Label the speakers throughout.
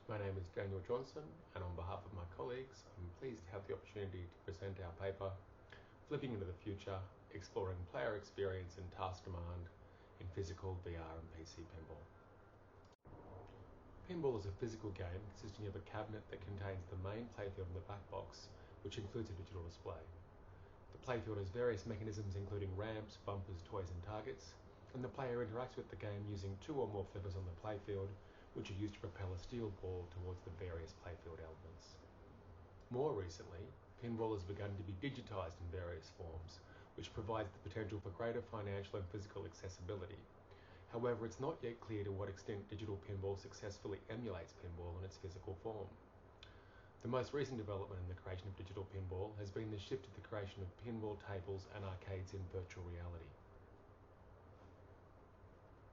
Speaker 1: My name is Daniel Johnson, and on behalf of my colleagues, I'm pleased to have the opportunity to present our paper, Flipping into the Future, Exploring Player Experience and Task Demand in Physical, VR and PC Pinball. Pinball is a physical game consisting of a cabinet that contains the main playfield in the back box, which includes a digital display. The playfield has various mechanisms including ramps, bumpers, toys and targets, and the player interacts with the game using two or more flippers on the playfield, which are used to propel a steel ball towards the various playfield elements. More recently, pinball has begun to be digitized in various forms, which provides the potential for greater financial and physical accessibility. However, it's not yet clear to what extent digital pinball successfully emulates pinball in its physical form. The most recent development in the creation of digital pinball has been the shift to the creation of pinball tables and arcades in virtual reality.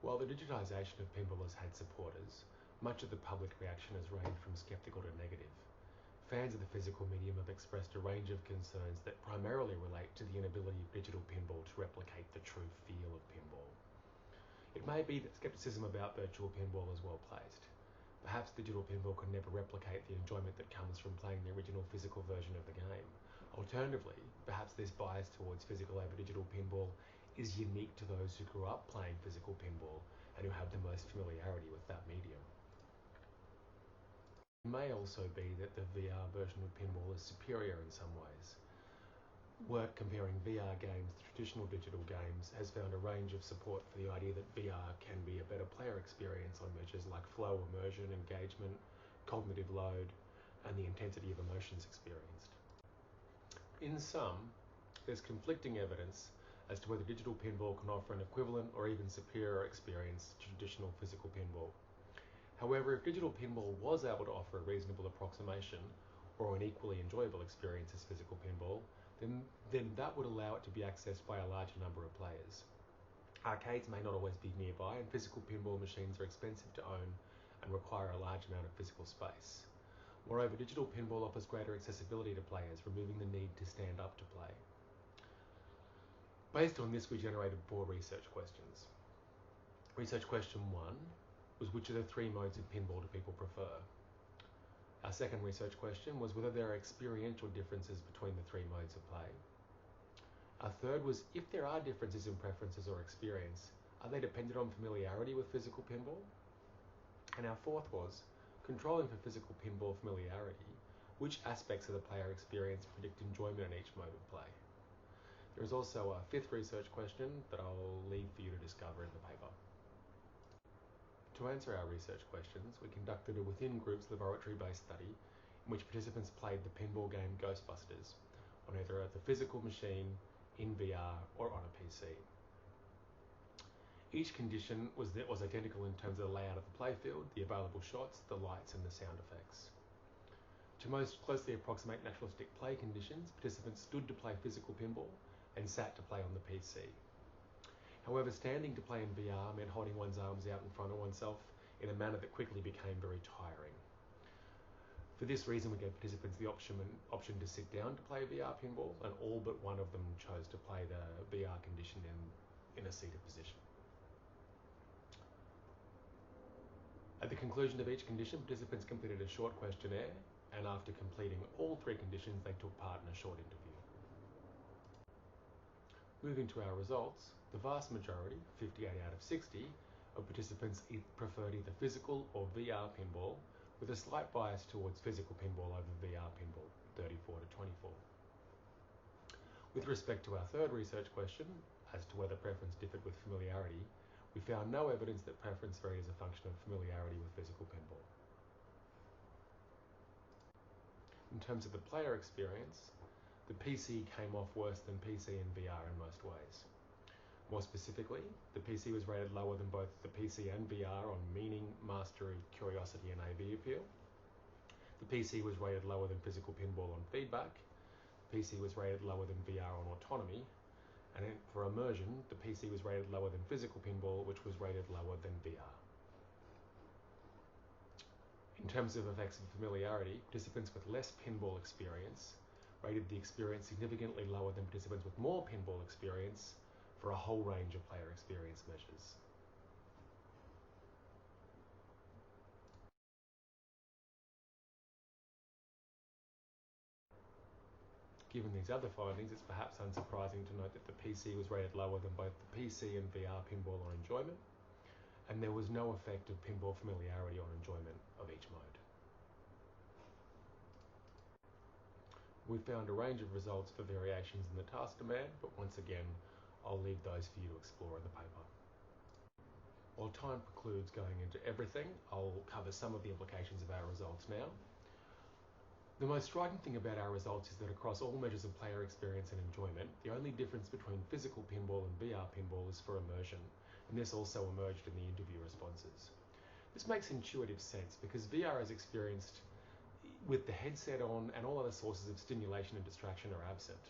Speaker 1: While the digitization of pinball has had supporters, much of the public reaction has ranged from skeptical to negative. Fans of the physical medium have expressed a range of concerns that primarily relate to the inability of digital pinball to replicate the true feel of pinball. It may be that skepticism about virtual pinball is well placed. Perhaps digital pinball could never replicate the enjoyment that comes from playing the original physical version of the game. Alternatively, perhaps this bias towards physical over digital pinball is unique to those who grew up playing physical pinball and who have the most familiarity with that medium. It may also be that the VR version of pinball is superior in some ways. Work comparing VR games to traditional digital games has found a range of support for the idea that VR can be a better player experience on measures like flow, immersion, engagement, cognitive load, and the intensity of emotions experienced. In sum, there's conflicting evidence as to whether digital pinball can offer an equivalent or even superior experience to traditional physical pinball. However, if digital pinball was able to offer a reasonable approximation or an equally enjoyable experience as physical pinball, then that would allow it to be accessed by a larger number of players. Arcades may not always be nearby, and physical pinball machines are expensive to own and require a large amount of physical space. Moreover, digital pinball offers greater accessibility to players, removing the need to stand up to play. Based on this, we generated 4 research questions. Research question 1 was, which of the 3 modes of pinball do people prefer? Our second research question was whether there are experiential differences between the 3 modes of play. Our third was, if there are differences in preferences or experience, are they dependent on familiarity with physical pinball? And our fourth was, controlling for physical pinball familiarity, which aspects of the player experience predict enjoyment in each mode of play? There is also a 5th research question that I'll leave for you to discover in the paper. To answer our research questions, we conducted a within-groups laboratory-based study in which participants played the pinball game Ghostbusters on either the physical machine, in VR, or on a PC. Each condition was identical in terms of the layout of the playfield, the available shots, the lights, and the sound effects. To most closely approximate naturalistic play conditions, participants stood to play physical pinball and sat to play on the PC. However, standing to play in VR meant holding one's arms out in front of oneself in a manner that quickly became very tiring. For this reason, we gave participants the option to sit down to play VR pinball, and all but one of them chose to play the VR condition in a seated position. At the conclusion of each condition, participants completed a short questionnaire, and after completing all 3 conditions, they took part in a short interview. Moving to our results, the vast majority, 58 out of 60, of participants preferred either physical or VR pinball, with a slight bias towards physical pinball over VR pinball, 34 to 24. With respect to our third research question, as to whether preference differed with familiarity, we found no evidence that preference varied as a function of familiarity with physical pinball. In terms of the player experience, the PC came off worse than PC and VR in most ways. More specifically, the PC was rated lower than both the PC and VR on meaning, mastery, curiosity, and AV appeal. The PC was rated lower than physical pinball on feedback. The PC was rated lower than VR on autonomy. And for immersion, the PC was rated lower than physical pinball, which was rated lower than VR. In terms of effects of familiarity, participants with less pinball experience rated the experience significantly lower than participants with more pinball experience for a whole range of player experience measures. Given these other findings, it's perhaps unsurprising to note that the PC was rated lower than both the PC and VR pinball on enjoyment, and there was no effect of pinball familiarity on enjoyment of each mode. We found a range of results for variations in the task demand, but once again, I'll leave those for you to explore in the paper. While time precludes going into everything, I'll cover some of the implications of our results now. The most striking thing about our results is that across all measures of player experience and enjoyment, the only difference between physical pinball and VR pinball is for immersion, and this also emerged in the interview responses. This makes intuitive sense because VR is experienced with the headset on and all other sources of stimulation and distraction are absent,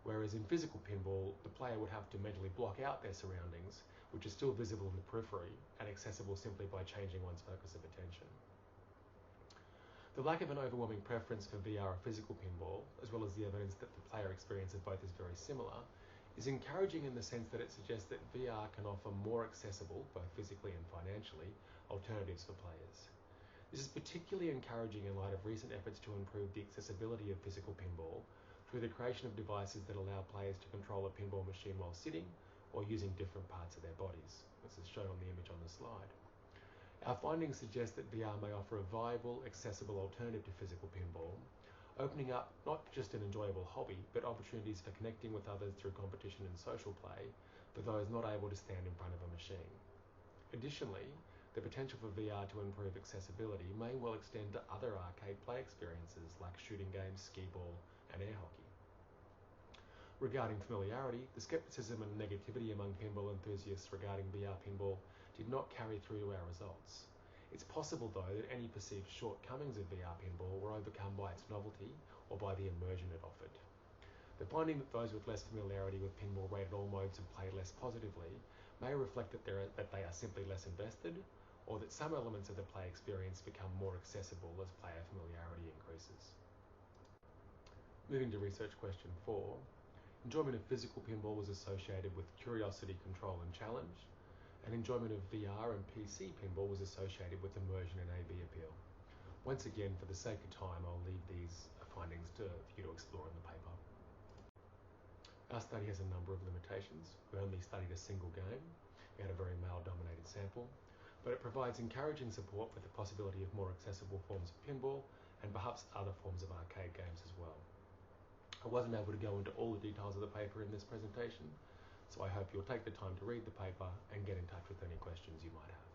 Speaker 1: whereas in physical pinball, the player would have to mentally block out their surroundings, which is still visible in the periphery and accessible simply by changing one's focus of attention. The lack of an overwhelming preference for VR or physical pinball, as well as the evidence that the player experience of both is very similar, is encouraging in the sense that it suggests that VR can offer more accessible, both physically and financially, alternatives for players. This is particularly encouraging in light of recent efforts to improve the accessibility of physical pinball through the creation of devices that allow players to control a pinball machine while sitting or using different parts of their bodies. This is shown on the image on the slide. Our findings suggest that VR may offer a viable, accessible alternative to physical pinball, opening up not just an enjoyable hobby, but opportunities for connecting with others through competition and social play for those not able to stand in front of a machine. Additionally, the potential for VR to improve accessibility may well extend to other arcade play experiences like shooting games, skee-ball, and air hockey. Regarding familiarity, the skepticism and negativity among pinball enthusiasts regarding VR pinball did not carry through to our results. It's possible, though, that any perceived shortcomings of VR pinball were overcome by its novelty or by the immersion it offered. The finding that those with less familiarity with pinball rated all modes of play less positively may reflect that they are simply less invested, or that some elements of the play experience become more accessible as player familiarity increases. Moving to research question 4, enjoyment of physical pinball was associated with curiosity, control, and challenge, and enjoyment of VR and PC pinball was associated with immersion and AB appeal. Once again, for the sake of time, I'll leave these findings for you to explore in the paper. Our study has a number of limitations. We only studied a single game. We had a very male-dominated sample, but it provides encouraging support for the possibility of more accessible forms of pinball and perhaps other forms of arcade games as well. I wasn't able to go into all the details of the paper in this presentation, so I hope you'll take the time to read the paper and get in touch with any questions you might have.